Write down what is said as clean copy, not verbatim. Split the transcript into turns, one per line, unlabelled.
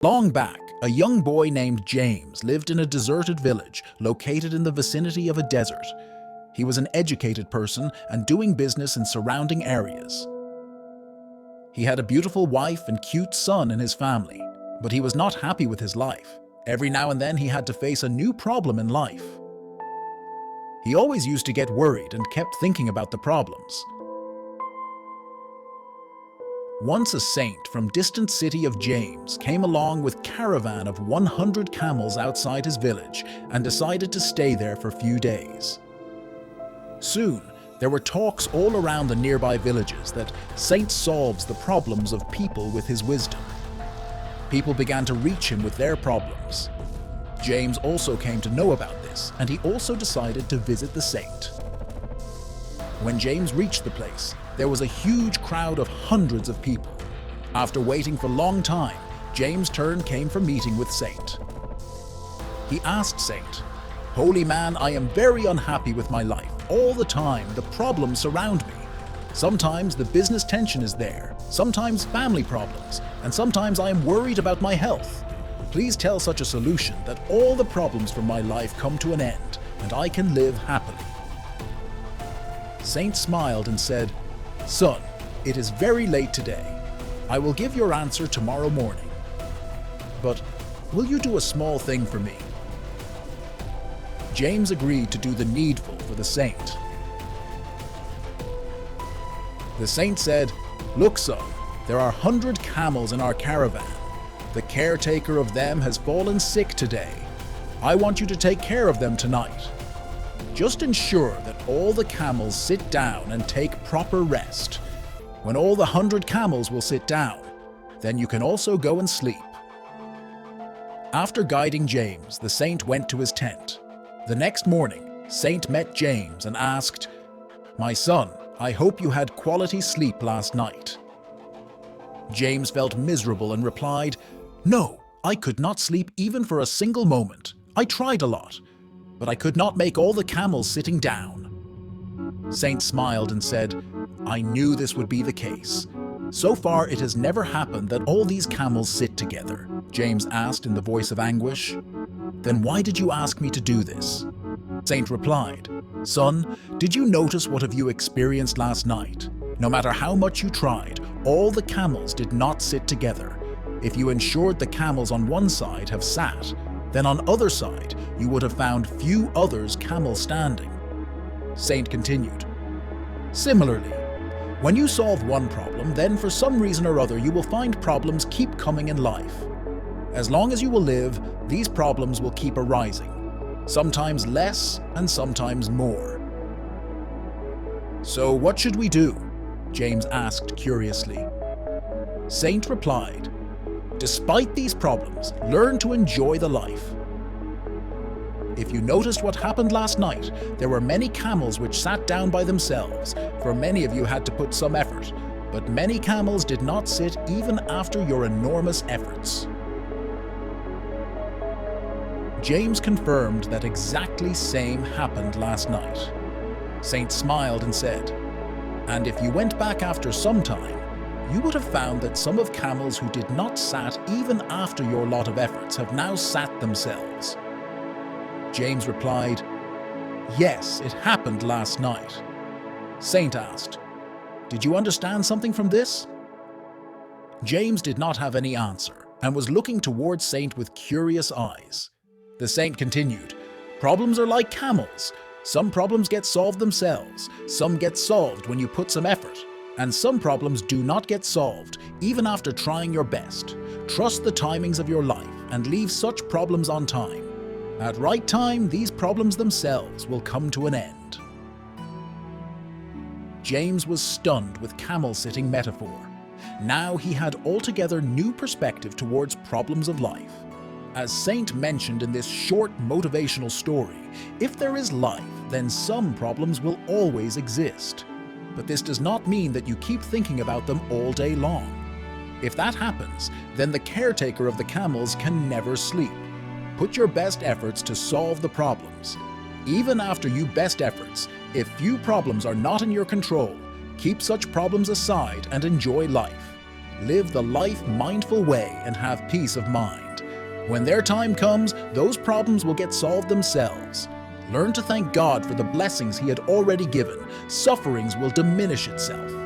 Long back, a young boy named James lived in a deserted village located in the vicinity of a desert. He was an educated person and doing business in surrounding areas. He had a beautiful wife and cute son in his family, but he was not happy with his life. Every now and then he had to face a new problem in life. He always used to get worried and kept thinking about the problems. Once a saint from distant city of James came along with a caravan of 100 camels outside his village and decided to stay there for a few days. Soon, there were talks all around the nearby villages that Saint solves the problems of people with his wisdom. People began to reach him with their problems. James also came to know about this, and he also decided to visit the saint. When James reached the place, there was a huge crowd of hundreds of people. After waiting for a long time, James' turn came for meeting with Saint. He asked Saint, "Holy man, I am very unhappy with my life. All the time, the problems surround me. Sometimes the business tension is there, sometimes family problems, and sometimes I am worried about my health. Please tell such a solution that all the problems from my life come to an end, and I can live happily." Saint smiled and said, "Son, it is very late today. I will give your answer tomorrow morning. But will you do a small thing for me?" James agreed to do the needful for the saint. The saint said, "Look, son, there are 100 camels in our caravan. The caretaker of them has fallen sick today. I want you to take care of them tonight. Just ensure that all the camels sit down and take proper rest. When all the 100 camels will sit down, then you can also go and sleep." After guiding James, the saint went to his tent. The next morning, Saint met James and asked, "My son, I hope you had quality sleep last night." James felt miserable and replied, "No, I could not sleep even for a single moment. I tried a lot, but I could not make all the camels sitting down." Saint smiled and said, "I knew this would be the case. So far it has never happened that all these camels sit together," James asked in the voice of anguish. "Then why did you ask me to do this?" Saint replied, "Son, did you notice what have you experienced last night? No matter how much you tried, all the camels did not sit together. If you ensured the camels on one side have sat, then on other side you would have found few others camels standing." Saint continued, "Similarly, when you solve one problem, then for some reason or other you will find problems keep coming in life. As long as you will live, these problems will keep arising, sometimes less and sometimes more." "So what should we do?" James asked curiously. Saint replied, "Despite these problems, learn to enjoy the life. If you noticed what happened last night, there were many camels which sat down by themselves, for many of you had to put some effort, but many camels did not sit even after your enormous efforts." James confirmed that exactly same happened last night. Saint smiled and said, "And if you went back after some time, you would have found that some of camels who did not sat even after your lot of efforts have now sat themselves." James replied, "Yes, it happened last night." Saint asked, "Did you understand something from this?" James did not have any answer and was looking towards Saint with curious eyes. The saint continued, "Problems are like camels. Some problems get solved themselves, some get solved when you put some effort, and some problems do not get solved even after trying your best. Trust the timings of your life and leave such problems on time. At right time, these problems themselves will come to an end." James was stunned with camel-sitting metaphor. Now he had altogether new perspective towards problems of life. As Saint mentioned in this short motivational story, if there is life, then some problems will always exist. But this does not mean that you keep thinking about them all day long. If that happens, then the caretaker of the camels can never sleep. Put your best efforts to solve the problems. Even after you best efforts, if few problems are not in your control, keep such problems aside and enjoy life. Live the life-mindful way and have peace of mind. When their time comes, those problems will get solved themselves. Learn to thank God for the blessings He had already given. Sufferings will diminish itself.